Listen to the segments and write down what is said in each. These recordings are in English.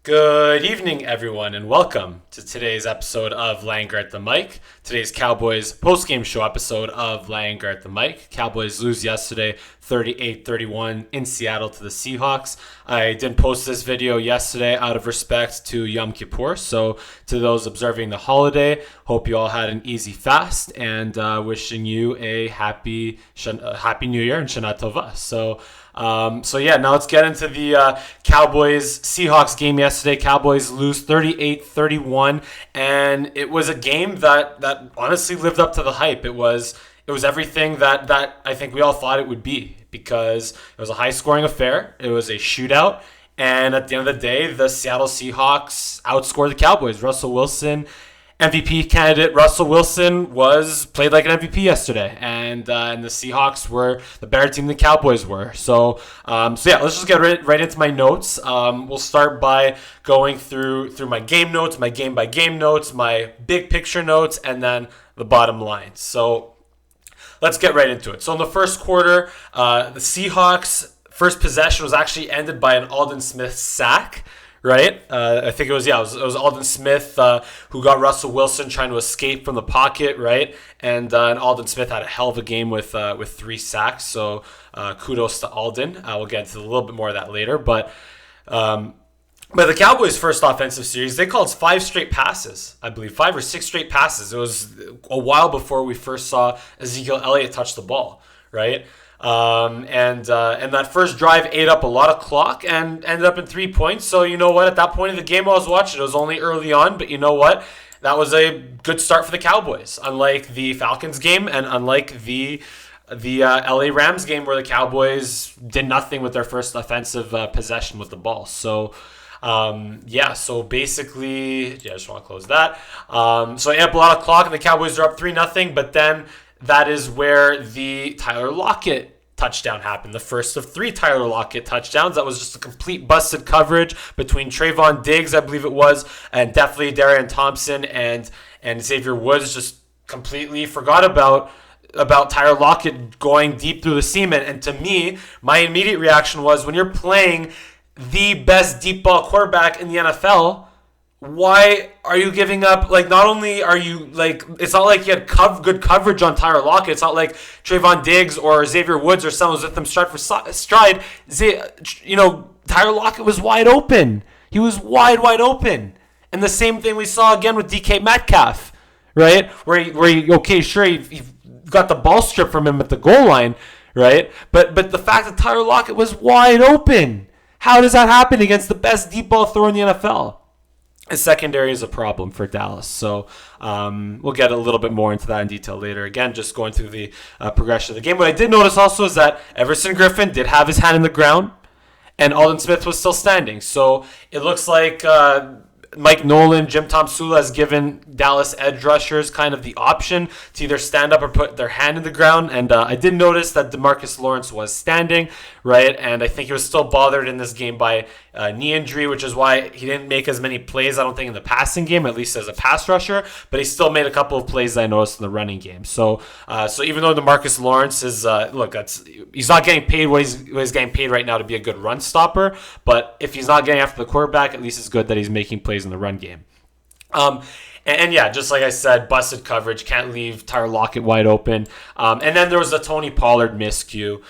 Good evening, everyone, and welcome to today's episode of LANGERR at the Mic. Today's Cowboys postgame show episode of LANGERR at the Mic. Cowboys lose yesterday 38-31 in Seattle to the Seahawks. I didn't post this video yesterday out of respect to Yom Kippur, so to those observing the holiday, hope you all had an easy fast, and wishing you a happy New Year and Shana Tova. So now let's get into the Cowboys-Seahawks game yesterday. Cowboys lose 38-31, and it was a game that honestly lived up to the hype. It was everything that I think we all thought it would be, because it was a high-scoring affair. It was a shootout, and at the end of the day, the Seattle Seahawks outscored the Cowboys. Russell Wilson, MVP candidate Russell Wilson, played like an MVP yesterday, and the Seahawks were the better team than the Cowboys were. So let's just get right into my notes. We'll start by going through my game notes, my game by game notes, my big picture notes, and then the bottom line. So let's get right into it. So in the first quarter, the Seahawks' first possession was actually ended by an Aldon Smith sack. Right? I think it was Aldon Smith who got Russell Wilson trying to escape from the pocket, right? And Aldon Smith had a hell of a game with 3 sacks, so kudos to Aldon. We'll get into a little bit more of that later. But the Cowboys' first offensive series, they called 5 straight passes, I believe, 5 or 6 straight passes. It was a while before we first saw Ezekiel Elliott touch the ball, right? And that first drive ate up a lot of clock and ended up in 3 points. So you know what? At that point in the game I was watching, it was only early on, but you know what? That was a good start for the Cowboys. Unlike the Falcons game and unlike the LA Rams game where the Cowboys did nothing with their first offensive possession with the ball. So basically, I just want to close that. So it ate up a lot of clock and the Cowboys are up 3-0, but then that is where the Tyler Lockett touchdown happened. The first of 3 Tyler Lockett touchdowns. That was just a complete busted coverage between Trayvon Diggs, I believe it was, and definitely Darian Thompson and Xavier Woods. Just completely forgot about Tyler Lockett going deep through the seam. And to me, my immediate reaction was, when you're playing the best deep ball quarterback in the NFL, why are you giving up? Like, not only are you, like, it's not like you had good coverage on Tyler Lockett. It's not like Trayvon Diggs or Xavier Woods or someone was with them stride for stride. Tyler Lockett was wide open. He was wide open. And the same thing we saw again with DK Metcalf, right? Where he got the ball stripped from him at the goal line, right? But the fact that Tyler Lockett was wide open, how does that happen against the best deep ball thrower in the NFL? The secondary is a problem for Dallas, so we'll get a little bit more into that in detail later. Again, just going through the progression of the game. What I did notice also is that Everson Griffin did have his hand in the ground, and Aldon Smith was still standing. So it looks like Mike Nolan, Jim Tomsula has given Dallas edge rushers kind of the option to either stand up or put their hand in the ground. And I did notice that DeMarcus Lawrence was standing, right? And I think he was still bothered in this game by knee injury, which is why he didn't make as many plays, I don't think, in the passing game, at least as a pass rusher. But he still made a couple of plays that I noticed in the running game. So even though DeMarcus Lawrence is, he's not getting paid what he's getting paid right now to be a good run stopper. But if he's not getting after the quarterback, at least it's good that he's making plays in the run game. Just like I said, busted coverage, can't leave Tyler Lockett wide open. And then there was a Tony Pollard miscue.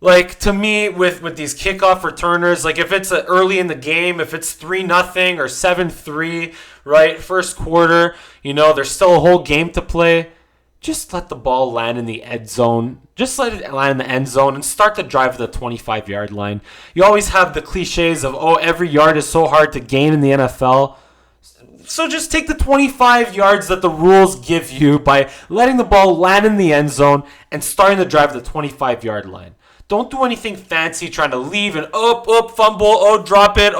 Like, to me, with these kickoff returners, like if it's early in the game, if it's 3-0 or 7-3, right, first quarter, there's still a whole game to play. Just let the ball land in the end zone. Just let it land in the end zone and start the drive at the 25-yard line. You always have the cliches of, every yard is so hard to gain in the NFL. So just take the 25 yards that the rules give you by letting the ball land in the end zone and starting the drive at the 25-yard line. Don't do anything fancy trying to leave and fumble, drop it,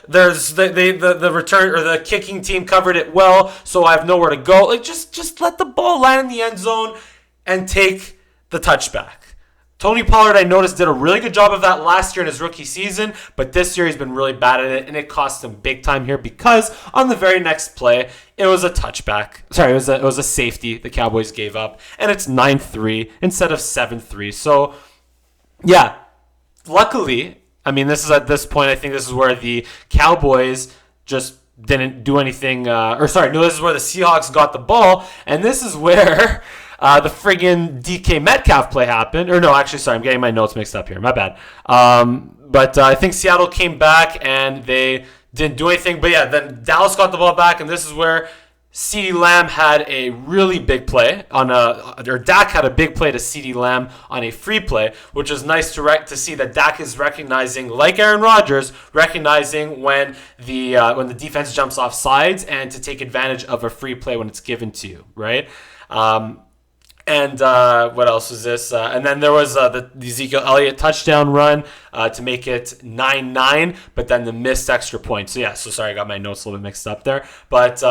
there's the return or the kicking team covered it well, so I have nowhere to go. Like, just let the ball land in the end zone and take the touchback. Tony Pollard, I noticed, did a really good job of that last year in his rookie season, but this year he's been really bad at it, and it cost him big time here because on the very next play, it was a touchback. Sorry, it was a safety the Cowboys gave up, and it's 9-3 instead of 7-3. So, yeah, luckily, I mean, this is at this point, I think this is where the Cowboys just didn't do anything. This is where the Seahawks got the ball. And this is where the friggin' DK Metcalf play happened. Or no, actually, sorry, I'm getting my notes mixed up here. My bad. But I think Seattle came back and they didn't do anything. But yeah, then Dallas got the ball back. And this is where CeeDee Lamb had a really big play Dak had a big play to CeeDee Lamb on a free play, which is nice to see that Dak is recognizing, like Aaron Rodgers, recognizing when the defense jumps off sides and to take advantage of a free play when it's given to you, right? And what else was this? And then there was the Ezekiel Elliott touchdown run to make it 9-9, but then the missed extra point. So sorry, I got my notes a little bit mixed up there. But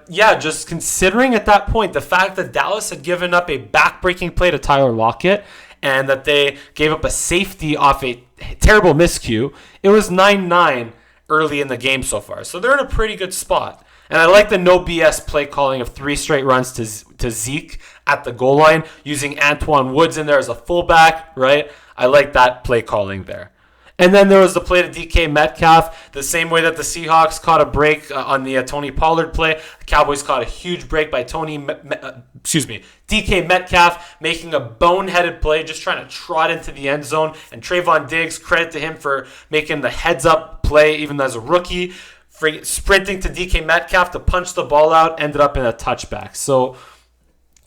yeah, just considering at that point the fact that Dallas had given up a back-breaking play to Tyler Lockett and that they gave up a safety off a terrible miscue, it was 9-9 early in the game so far. So they're in a pretty good spot. And I like the no BS play calling of 3 straight runs to Zeke at the goal line, using Antoine Woods in there as a fullback, right? I like that play calling there. And then there was the play to DK Metcalf, the same way that the Seahawks caught a break on the Tony Pollard play. The Cowboys caught a huge break by DK Metcalf, making a boneheaded play, just trying to trot into the end zone. And Trayvon Diggs, credit to him for making the heads-up play even as a rookie. Sprinting to DK Metcalf to punch the ball out, ended up in a touchback. So,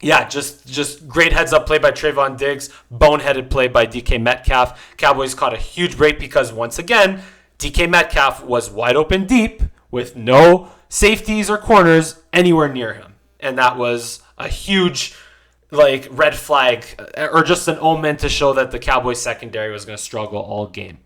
yeah, just great heads-up play by Trayvon Diggs, boneheaded play by DK Metcalf. Cowboys caught a huge break because, once again, DK Metcalf was wide open deep with no safeties or corners anywhere near him. And that was a huge red flag or just an omen to show that the Cowboys secondary was going to struggle all game.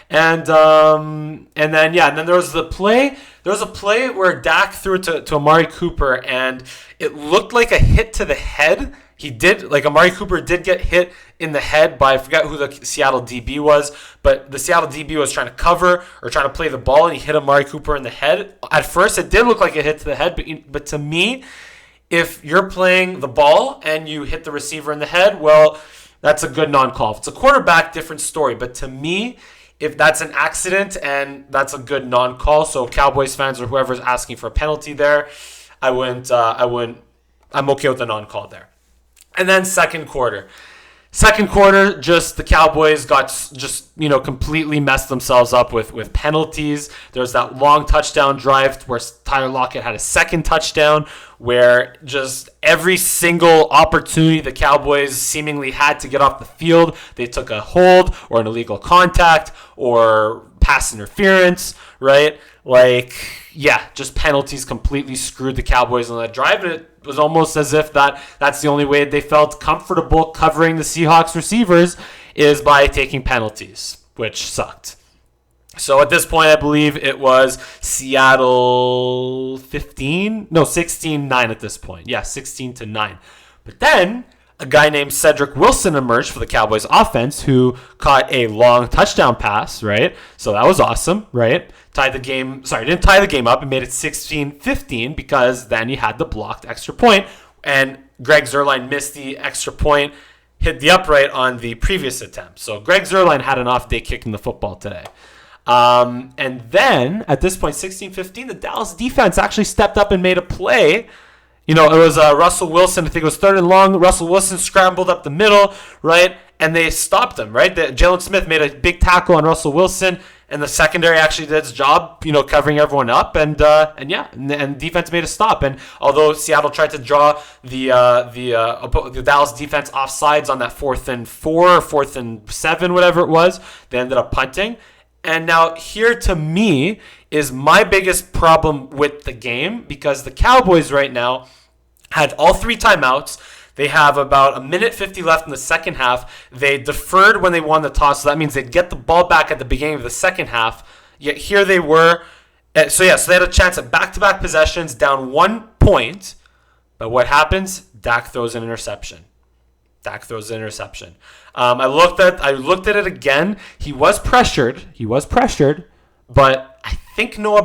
And then there was the play. There was a play where Dak threw it to Amari Cooper, and it looked like a hit to the head. Amari Cooper did get hit in the head by, I forgot who the Seattle DB was, but the Seattle DB was trying to cover or trying to play the ball, and he hit Amari Cooper in the head. At first, it did look like a hit to the head, but to me, if you're playing the ball and you hit the receiver in the head, well, that's a good non-call. If it's a quarterback, different story. But to me, if that's an accident and that's a good non-call, so Cowboys fans or whoever's asking for a penalty there, I'm okay with the non-call there. And then second quarter, just the Cowboys got completely messed themselves up with penalties. There was that long touchdown drive where Tyler Lockett had a second touchdown, where just every single opportunity the Cowboys seemingly had to get off the field, they took a hold or an illegal contact or pass interference, right? Just penalties completely screwed the Cowboys on that drive. And it was almost as if that's the only way they felt comfortable covering the Seahawks receivers is by taking penalties, which sucked. So at this point, I believe it was Seattle 16-9 at this point. Yeah, 16-9. But then a guy named Cedric Wilson emerged for the Cowboys offense, who caught a long touchdown pass, right? So that was awesome, right? Didn't tie the game up. It made it 16-15 because then you had the blocked extra point, and Greg Zuerlein missed the extra point, hit the upright on the previous attempt. So Greg Zuerlein had an off day kicking the football today. And then at this point, 16-15, the Dallas defense actually stepped up and made a play. It was Russell Wilson. I think it was 3rd and long. Russell Wilson scrambled up the middle, right? And they stopped him, right? Jalen Smith made a big tackle on Russell Wilson, and the secondary actually did its job, covering everyone up. And defense made a stop. And although Seattle tried to draw the Dallas defense offsides on that 4th and 4, 4th and 7, whatever it was, they ended up punting. And now here to me is my biggest problem with the game, because the Cowboys right now had all 3 timeouts. They have about 1:50 left in the second half. They deferred when they won the toss, so that means they'd get the ball back at the beginning of the second half. Yet here they were. So they had a chance at back-to-back possessions, down 1 point. But what happens? Dak throws an interception. I looked at it again. He was pressured, but I think Noah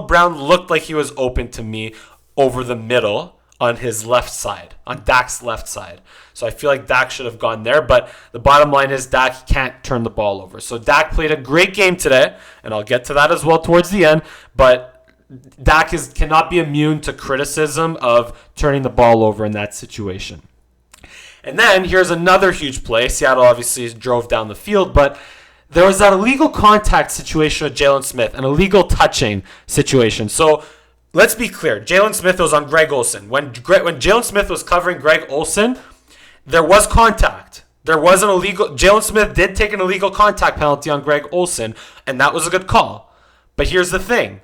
Brown looked like he was open to me over the middle on his left side, on Dak's left side. So I feel like Dak should have gone there, but the bottom line is Dak can't turn the ball over. So Dak played a great game today, and I'll get to that as well towards the end, but Dak cannot be immune to criticism of turning the ball over in that situation. And then here's another huge play. Seattle obviously drove down the field, but there was that illegal contact situation with Jalen Smith, an illegal touching situation. So let's be clear. Jalen Smith was on Greg Olsen. When Jalen Smith was covering Greg Olsen, there was contact. There was an illegal. Jalen Smith did take an illegal contact penalty on Greg Olsen, and that was a good call. But here's the thing.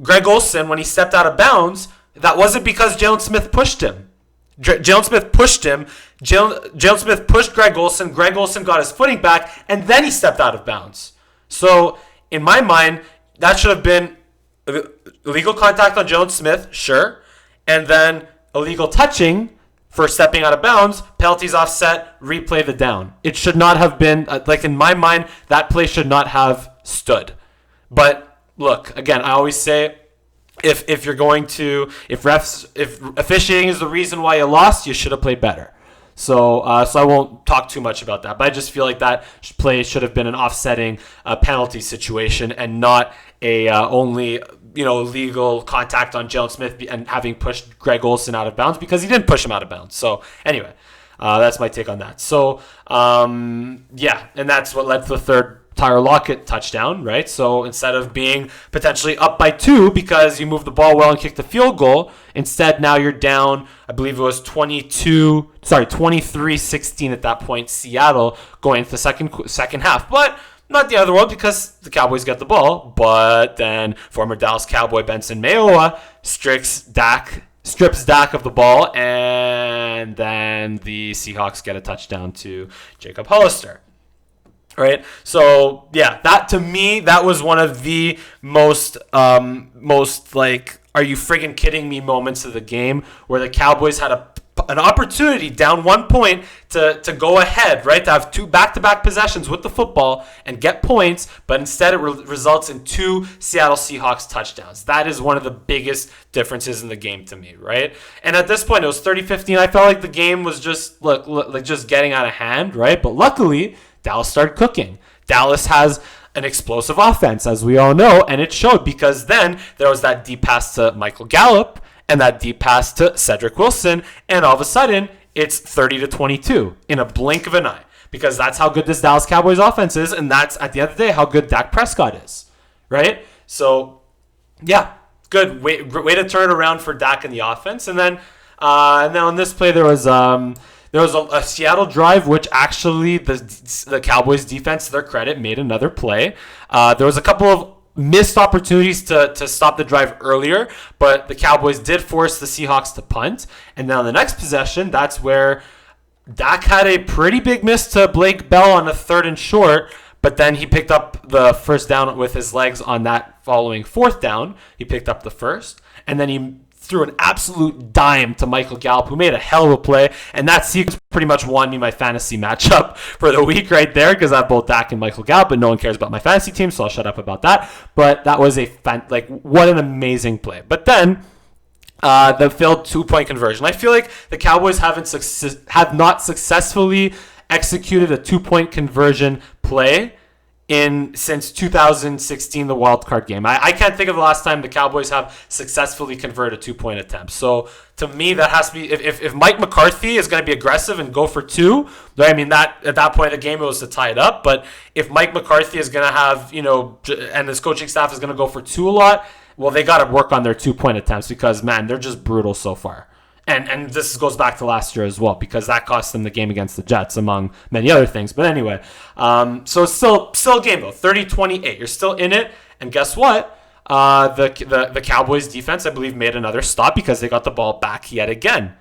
Greg Olsen, when he stepped out of bounds, that wasn't because Jalen Smith pushed him. Jalen Smith pushed him. Jalen Smith pushed Greg Olsen. Greg Olsen got his footing back, and then he stepped out of bounds. So, in my mind, that should have been illegal contact on Jalen Smith, sure, and then illegal touching for stepping out of bounds, penalties offset, replay the down. It should not have been, in my mind, that play should not have stood. But look, again, I always say, if officiating is the reason why you lost, you should have played better. So I won't talk too much about that. But I just feel like that play should have been an offsetting penalty situation and not a only legal contact on Jalen Smith and having pushed Greg Olsen out of bounds, because he didn't push him out of bounds. So anyway, that's my take on that. So and that's what led to the third Tyler Lockett touchdown, right? So instead of being potentially up by 2 because you moved the ball well and kicked the field goal, instead now you're down, I believe it was 23-16 at that point, Seattle going into the second half. But not the other world, because the Cowboys get the ball, but then former Dallas Cowboy Benson Mayowa strips Dak of the ball, and then the Seahawks get a touchdown to Jacob Hollister. Right, so yeah, that to me, that was one of the most like, are you friggin' kidding me moments of the game, where the Cowboys had an opportunity down 1 point to go ahead, right, to have 2 back-to-back possessions with the football and get points, but instead it results in 2 Seattle Seahawks touchdowns. That is one of the biggest differences in the game to me, right? And at this point, it was 30-15. I felt like the game was just just getting out of hand, right? But luckily, Dallas started cooking. Dallas has an explosive offense, as we all know, and it showed, because then there was that deep pass to Michael Gallup and that deep pass to Cedric Wilson, and all of a sudden, it's 30-22 in a blink of an eye, because that's how good this Dallas Cowboys offense is, and that's, at the end of the day, how good Dak Prescott is, right? So, yeah, good way to turn it around for Dak in the offense. And then on this play, there was a Seattle drive, which actually the Cowboys defense, to their credit, made another play. There was a couple of missed opportunities to stop the drive earlier, but the Cowboys did force the Seahawks to punt. And then on the next possession, that's where Dak had a pretty big miss to Blake Bell on a 3rd and short, but then he picked up the first down with his legs on that following 4th down. He picked up the first, and then he threw an absolute dime to Michael Gallup, who made a hell of a play, and that sequence pretty much won me my fantasy matchup for the week right there, because I have both Dak and Michael Gallup, but no one cares about my fantasy team, so I'll shut up about that. But that was what an amazing play. But then the failed 2-point conversion. I feel like the Cowboys have not successfully executed a 2-point conversion play since 2016, the wild card game. I can't think of the last time the Cowboys have successfully converted a 2-point attempt. So to me, that has to be, if Mike McCarthy is going to be aggressive and go for 2, I mean, that at that point of the game, it was to tie it up. But if Mike McCarthy is going to have, and his coaching staff is going to go for 2 a lot, well, they got to work on their 2-point attempts, because, man, they're just brutal so far. And this goes back to last year as well, because that cost them the game against the Jets, among many other things. But anyway, so it's still a game, though. 30-28. You're still in it. And guess what? The Cowboys defense, I believe, made another stop, because they got the ball back yet again.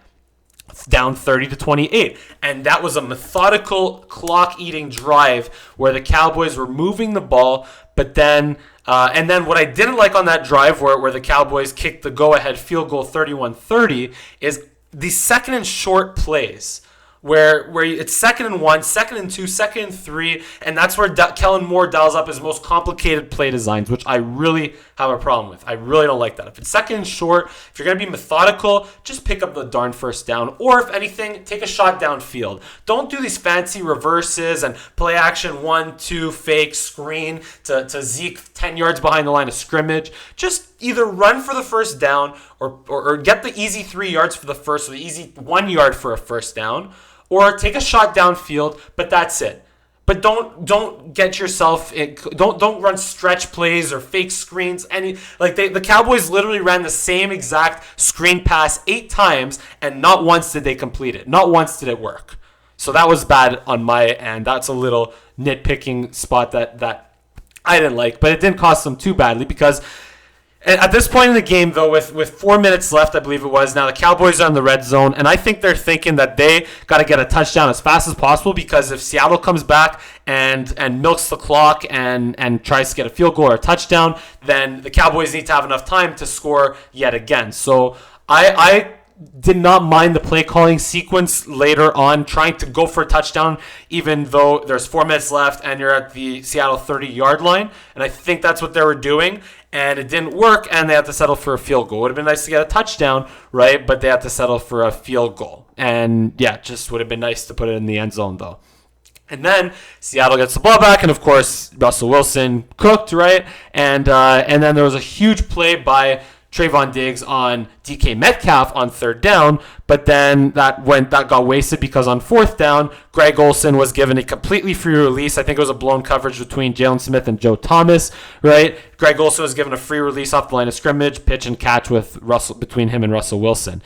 Down 30-28. And that was a methodical clock-eating drive where the Cowboys were moving the ball, but then and then what I didn't like on that drive where the Cowboys kicked the go-ahead field goal 31-30 is the 2nd and short plays where it's 2nd and 1, 2nd and 2, 2nd and 3, and that's where Kellen Moore dials up his most complicated play designs, which I really have a problem with. I really don't like that. If it's 2nd and short, if you're going to be methodical, just pick up the darn first down, or if anything, take a shot downfield. Don't do these fancy reverses and play action 1, 2, fake, screen to Zeke 10 yards behind the line of scrimmage. Just either run for the first down or get the easy 3 yards for the first, or the easy 1 yard for a first down, or take a shot downfield, but that's it. But don't get yourself in, don't run stretch plays or fake screens. The Cowboys literally ran the same exact screen pass 8 times, and not once did they complete it. Not once did it work. So that was bad on my end. That's a little nitpicking spot that I didn't like, but it didn't cost them too badly because at this point in the game, though, with 4 minutes left, I believe it was, now the Cowboys are in the red zone, and I think they're thinking that they got to get a touchdown as fast as possible, because if Seattle comes back and milks the clock and tries to get a field goal or a touchdown, then the Cowboys need to have enough time to score yet again. So I did not mind the play calling sequence later on, trying to go for a touchdown, even though there's 4 minutes left and you're at the Seattle 30-yard line. And I think that's what they were doing. And it didn't work, and they had to settle for a field goal. It would have been nice to get a touchdown, right? But they had to settle for a field goal. And yeah, just would have been nice to put it in the end zone, though. And then Seattle gets the ball back, and of course Russell Wilson cooked, right? And then there was a huge play by Trayvon Diggs on DK Metcalf on 3rd down, but then that got wasted because on 4th down, Greg Olsen was given a completely free release. I think it was a blown coverage between Jalen Smith and Joe Thomas, right? Greg Olsen was given a free release off the line of scrimmage, pitch and catch between him and Russell Wilson.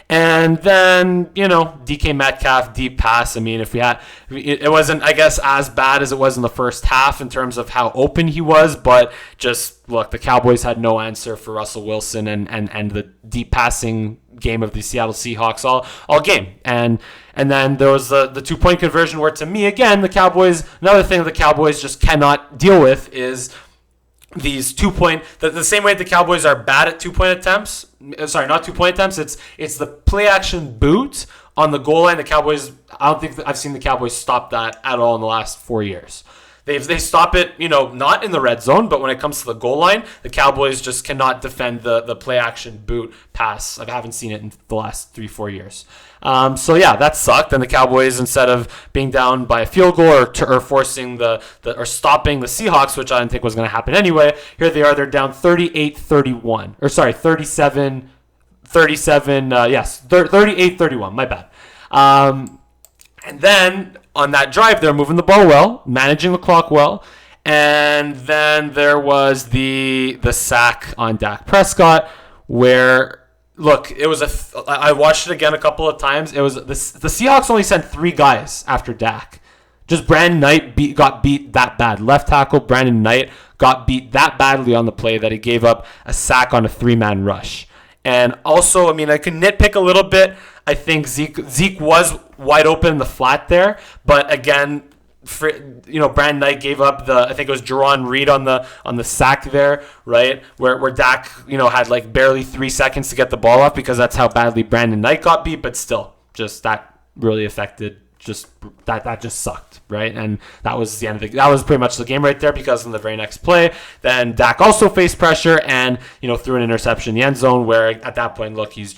And then, DK Metcalf, deep pass. I mean, it wasn't, I guess, as bad as it was in the first half in terms of how open he was, but just, look, the Cowboys had no answer for Russell Wilson and the deep passing game of the Seattle Seahawks all game. And then there was the 2-point conversion where, to me, again, another thing that the Cowboys just cannot deal with is these 2-point, the same way the Cowboys are bad at 2-point attempts. Sorry, not 2-point attempts. It's the play action boot on the goal line. The Cowboys, I don't think I've seen the Cowboys stop that at all in the last 4 years. They stop it, not in the red zone, but when it comes to the goal line, the Cowboys just cannot defend the play action boot pass. I haven't seen it in the last 3-4 years. So yeah, that sucked. And the Cowboys, instead of being down by a field goal or forcing or stopping the Seahawks, which I didn't think was going to happen anyway, here they are. They're down 38-31, or sorry, 37. Yes, 38-31. My bad. And then on that drive, they're moving the ball well, managing the clock well, and then there was the sack on Dak Prescott, where, look, it was I watched it again a couple of times. It was the Seahawks only sent 3 guys after Dak. Just Brandon Knight got beat that bad. Left tackle Brandon Knight got beat that badly on the play that he gave up a sack on a 3-man rush. And also, I mean, I can nitpick a little bit. I think Zeke was wide open in the flat there, but again, Brandon Knight gave up I think it was Jerron Reed on the sack there, right? Where Dak, had like barely 3 seconds to get the ball off, because that's how badly Brandon Knight got beat. But still, just that really affected. That just sucked, right? And that was the end of that was pretty much the game right there, because in the very next play, then Dak also faced pressure and threw an interception in the end zone, where at that point, look, he's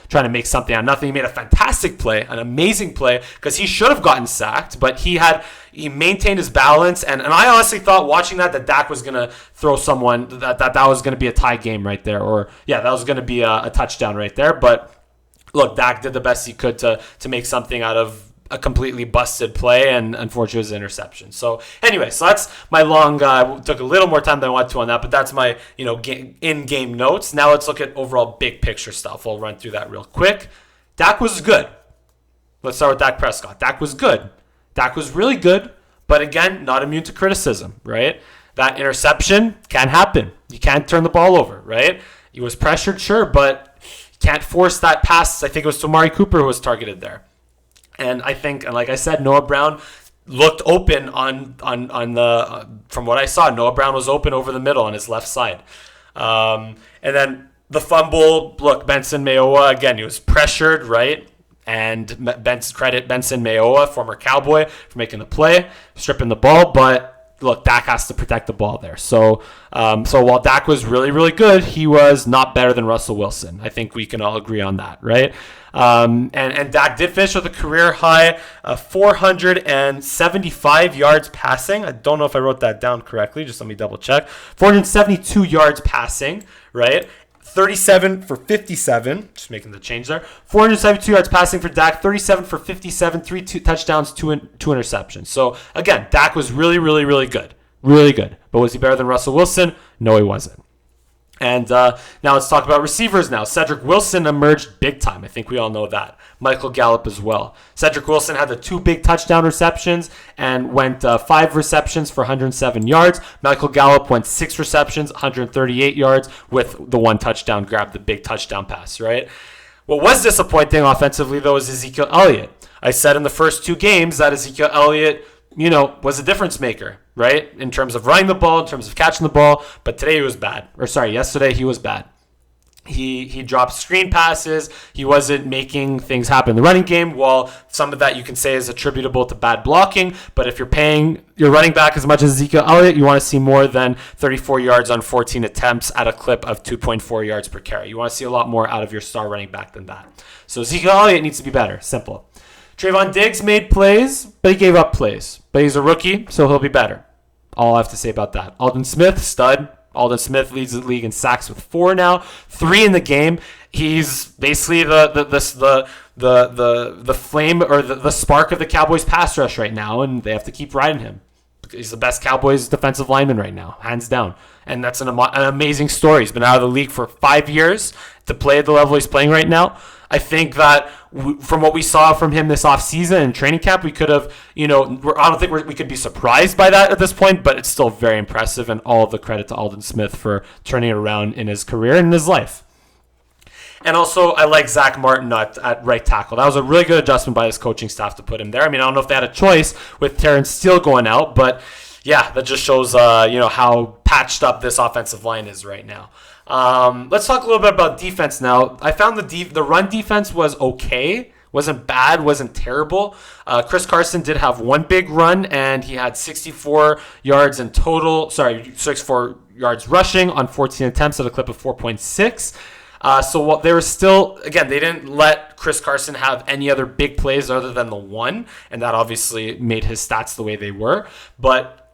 trying to make something out of nothing. He made a fantastic play, an amazing play, because he should have gotten sacked, but he maintained his balance, and I honestly thought, watching that Dak was gonna throw someone, that was gonna be a tie game right there, or that was gonna be a touchdown right there. But look, Dak did the best he could to make something out of a completely busted play, and unfortunately it was an interception. So anyway, that's my long, took a little more time than I wanted to on that, but that's my, in-game notes. Now let's look at overall big picture stuff. We'll run through that real quick. Dak was good. Let's start with Dak Prescott. Dak was good. Dak was really good, but again, not immune to criticism, right? That interception can happen. You can't turn the ball over, right? He was pressured, sure, but you can't force that pass. I think it was to Amari Cooper who was targeted there. And I think, and like I said, Noah Brown looked open on the from what I saw, Noah Brown was open over the middle on his left side. And then the fumble, look, Benson Mayowa, again, he was pressured, right? And credit Benson Mayowa, former Cowboy, for making the play, stripping the ball. But look, Dak has to protect the ball there. So while Dak was really, really good, he was not better than Russell Wilson. I think we can all agree on that, right? And Dak did finish with a career high 475 yards passing. I don't know if I wrote that down correctly. Just let me double check. 472 yards passing, right? 37 for 57. Just making the change there. 472 yards passing for Dak. 37 for 57. 3 touchdowns, two interceptions. So, again, Dak was really, really, really good. Really good. But was he better than Russell Wilson? No, he wasn't. And now let's talk about receivers now. Cedric Wilson emerged big time. I think we all know that. Michael Gallup as well. Cedric Wilson had the 2 big touchdown receptions and went 5 receptions for 107 yards. Michael Gallup went 6 receptions, 138 yards with the 1 touchdown, grabbed the big touchdown pass, right? What was disappointing offensively, though, is Ezekiel Elliott. I said in the first 2 games that Ezekiel Elliott, was a difference maker, right? In terms of running the ball, in terms of catching the ball. But today he was bad. Yesterday he was bad. He dropped screen passes. He wasn't making things happen in the running game. Well, some of that you can say is attributable to bad blocking. But if you're paying your running back as much as Ezekiel Elliott, you want to see more than 34 yards on 14 attempts at a clip of 2.4 yards per carry. You want to see a lot more out of your star running back than that. So Ezekiel Elliott needs to be better. Simple. Trayvon Diggs made plays, but he gave up plays. But he's a rookie, so he'll be better. All I have to say about that. Aldon Smith, stud. Aldon Smith leads the league in sacks with 4 now, 3 in the game. He's basically the flame or the spark of the Cowboys pass rush right now, and they have to keep riding him. He's the best Cowboys defensive lineman right now, hands down. And that's an amazing story. He's been out of the league for 5 years to play at the level he's playing right now. I think that from what we saw from him this offseason and training camp, we could have, I don't think we could be surprised by that at this point, but it's still very impressive, and all of the credit to Aldon Smith for turning it around in his career and in his life. And also, I like Zach Martin at right tackle. That was a really good adjustment by his coaching staff to put him there. I mean, I don't know if they had a choice with Terrence Steele going out, but yeah, that just shows, how patched up this offensive line is right now. Let's talk a little bit about defense now. I found the run defense was okay. Wasn't bad, wasn't terrible. Chris Carson did have 1 big run, and he had 64 yards in total. 64 yards rushing on 14 attempts at a clip of 4.6. So they were still, again, they didn't let Chris Carson have any other big plays other than the 1, and that obviously made his stats the way they were. But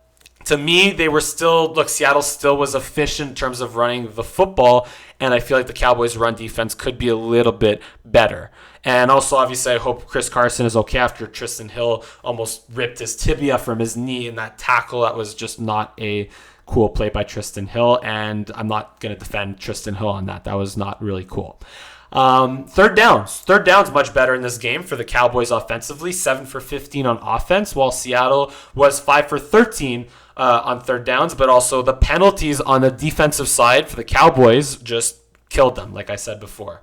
to me, they were still, Seattle still was efficient in terms of running the football, and I feel like the Cowboys' run defense could be a little bit better. And also, obviously, I hope Chris Carson is okay after Tristan Hill almost ripped his tibia from his knee in that tackle. That was just not a cool play by Tristan Hill, and I'm not going to defend Tristan Hill on that. That was not really cool. Third downs much better in this game for the Cowboys offensively, 7 for 15 on offense, while Seattle was 5 for 13 on third downs, but also the penalties on the defensive side for the Cowboys just killed them, like I said before.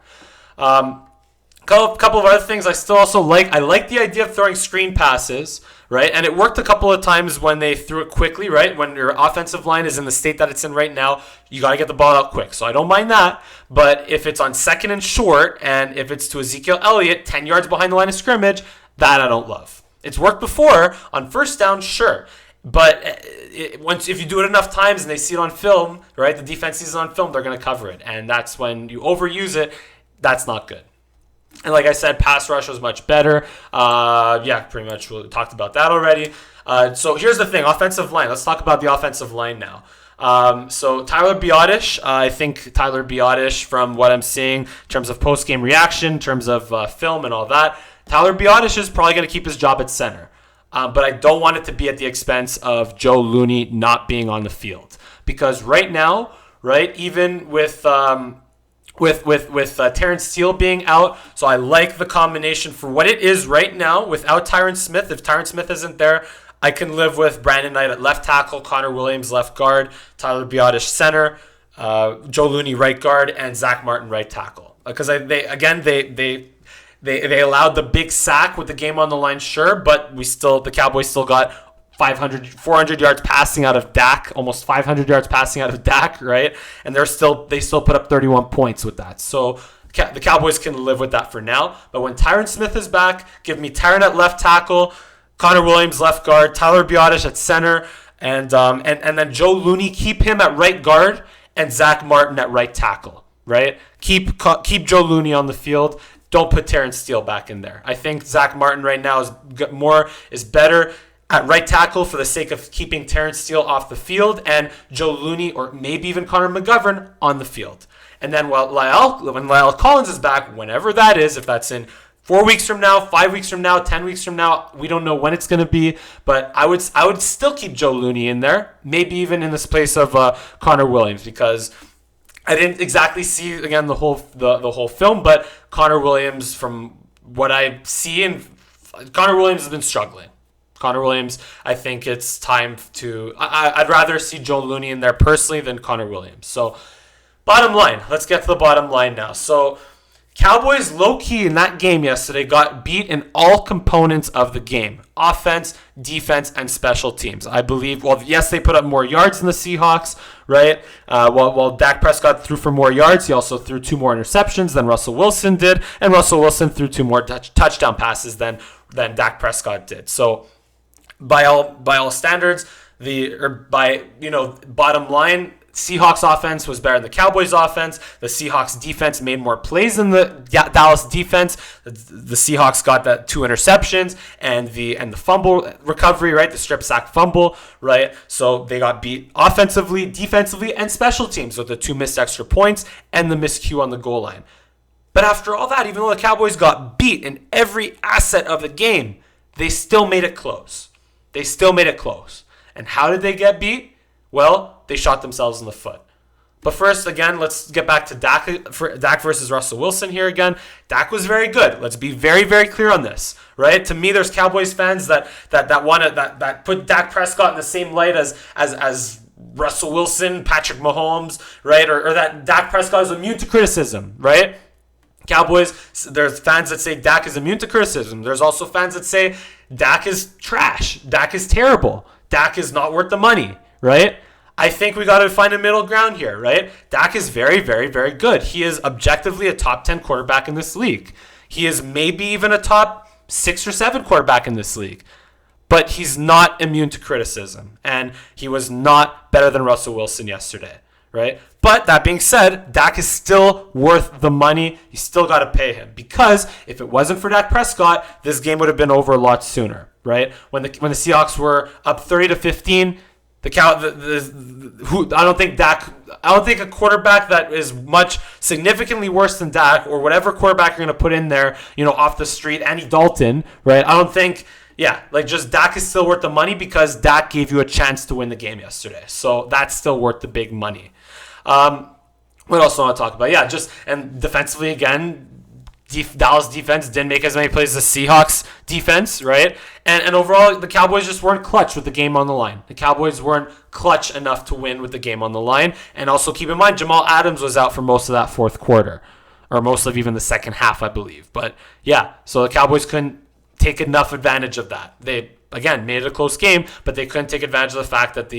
Couple of other things I still also like. I like the idea of throwing screen passes, right? And it worked a couple of times when they threw it quickly, right? When your offensive line is in the state that it's in right now, you got to get the ball out quick. So I don't mind that. But if it's on second and short, and if it's to Ezekiel Elliott, 10 yards behind the line of scrimmage, that I don't love. It's worked before. On first down, sure. But if you do it enough times and they see it on film, right? The defense sees it on film, they're going to cover it. And that's when you overuse it. That's not good. And like I said, pass rush was much better. Pretty much we talked about that already. So here's the thing, offensive line. Let's talk about the offensive line now. So Tyler Biadasz, I think Tyler Biadasz, from what I'm seeing in terms of post-game reaction, in terms of film and all that, Tyler Biadasz is probably going to keep his job at center. But I don't want it to be at the expense of Joe Looney not being on the field. Because right now, right, even with Terrence Steele being out, so I like the combination for what it is right now without Tyron Smith. If Tyron Smith isn't there, I can live with Brandon Knight at left tackle, Connor Williams left guard, Tyler Biadasz center, Joe Looney right guard, and Zach Martin right tackle. Because they allowed the big sack with the game on the line, sure, but the Cowboys still got 400 yards passing out of Dak, almost 500 yards passing out of Dak, right? And they still put up 31 points with that. So The Cowboys can live with that for now. But when Tyron Smith is back, give me Tyron at left tackle, Connor Williams left guard, Tyler Biotish at center, and then Joe Looney, keep him at right guard, and Zach Martin at right tackle, right? Keep Joe Looney on the field. Don't put Terrence Steele back in there. I think Zach Martin right now is better at right tackle for the sake of keeping Terrence Steele off the field, and Joe Looney or maybe even Connor McGovern on the field. And then when Lyle Collins is back, whenever that is, if that's in 4 weeks from now, 5 weeks from now, 10 weeks from now, we don't know when it's going to be, but I would still keep Joe Looney in there, maybe even in this place of Connor Williams, because I didn't exactly see, again, the whole film, but Connor Williams, from what I see, Connor Williams has been struggling. Connor Williams, I think it's time to... I'd rather see Joe Looney in there personally than Connor Williams. So, bottom line. Let's get to the bottom line now. So, Cowboys low-key in that game yesterday got beat in all components of the game. Offense, defense, and special teams. I believe, well, yes, they put up more yards than the Seahawks, right? While Dak Prescott threw for more yards, he also threw 2 more interceptions than Russell Wilson did, and Russell Wilson threw 2 more touchdown passes than Dak Prescott did. So, by all standards, bottom line, Seahawks offense was better than the Cowboys offense. The Seahawks defense made more plays than the Dallas defense. The Seahawks got that 2 interceptions and the fumble recovery, right? The strip sack fumble, right? So they got beat offensively, defensively, and special teams with the 2 missed extra points and the miscue on the goal line. But after all that, even though the Cowboys got beat in every asset of the game, they still made it close. And how did they get beat? Well, they shot themselves in the foot. But first, again, let's get back to Dak versus Russell Wilson here again. Dak was very good. Let's be very, very clear on this, right? To me, there's Cowboys fans that put Dak Prescott in the same light as Russell Wilson, Patrick Mahomes, right? Or that Dak Prescott is immune to criticism, right? Cowboys, there's fans that say Dak is immune to criticism. There's also fans that say Dak is trash. Dak is terrible. Dak is not worth the money, right? I think we got to find a middle ground here, right? Dak is very, very, very good. He is objectively a top 10 quarterback in this league. He is maybe even a top 6 or 7 quarterback in this league. But he's not immune to criticism. And he was not better than Russell Wilson yesterday, right? But that being said, Dak is still worth the money. You still got to pay him. Because if it wasn't for Dak Prescott, this game would have been over a lot sooner, right? When the Seahawks were up 30-15, I don't think a quarterback that is much significantly worse than Dak, or whatever quarterback you're going to put in there, off the street, Andy Dalton, right? I don't think, just Dak is still worth the money because Dak gave you a chance to win the game yesterday. So that's still worth the big money. What else do I want to talk about? And defensively again, Dallas defense didn't make as many plays as the Seahawks defense, right? And overall, the Cowboys just weren't clutch with the game on the line. The Cowboys weren't clutch enough to win with the game on the line. And also keep in mind, Jamal Adams was out for most of that fourth quarter, or most of even the second half, I believe. But so the Cowboys couldn't take enough advantage of that. They, again, made it a close game, but they couldn't take advantage of the fact that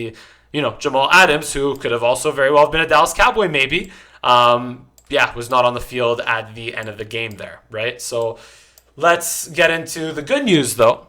Jamal Adams, who could have also very well been a Dallas Cowboy maybe, was not on the field at the end of the game there, right? So let's get into the good news, though.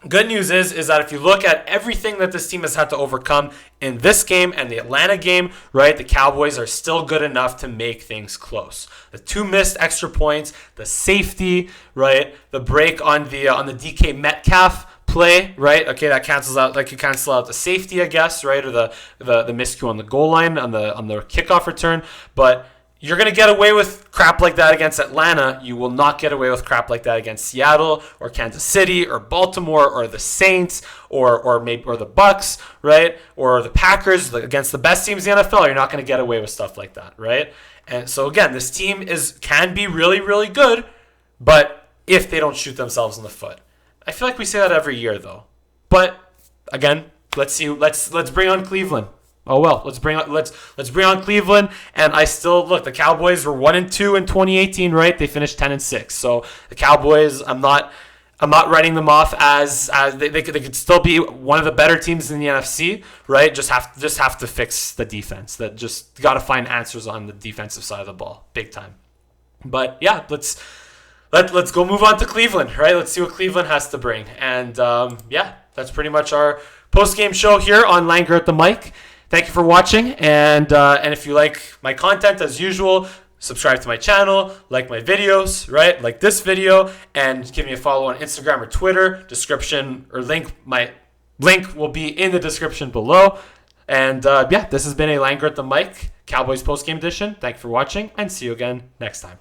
Good news is that if you look at everything that this team has had to overcome in this game and the Atlanta game, right, the Cowboys are still good enough to make things close. The 2 missed extra points, the safety, right, the break on the DK Metcalf play, right? Okay, that cancels out. Like, you cancel out the safety, I guess, right, or the miscue on the goal line on the kickoff return, but you're going to get away with crap like that against Atlanta. You will not get away with crap like that against Seattle or Kansas City or Baltimore or the Saints or the Bucks, right? Or the Packers against the best teams in the NFL. You're not going to get away with stuff like that, right? And so again, this team can be really, really good, but if they don't shoot themselves in the foot. I feel like we say that every year, though. But again, let's see. Let's bring on Cleveland. Oh well, let's bring on Cleveland. And I still look. The Cowboys were 1-2 in 2018, right? They finished 10-6. So the Cowboys, I'm not writing them off as they could still be one of the better teams in the NFC, right? Just have to fix the defense. That just got to find answers on the defensive side of the ball, big time. But yeah, let's go move on to Cleveland, right? Let's see what Cleveland has to bring. And yeah, that's pretty much our post-game show here on LANGERR at the mic. Thank you for watching, and if you like my content, as usual, subscribe to my channel, like my videos, right? Like this video, and give me a follow on Instagram or Twitter. My link will be in the description below. And yeah, this has been a LANGERR at the mic, Cowboys post-game edition. Thank you for watching, and see you again next time.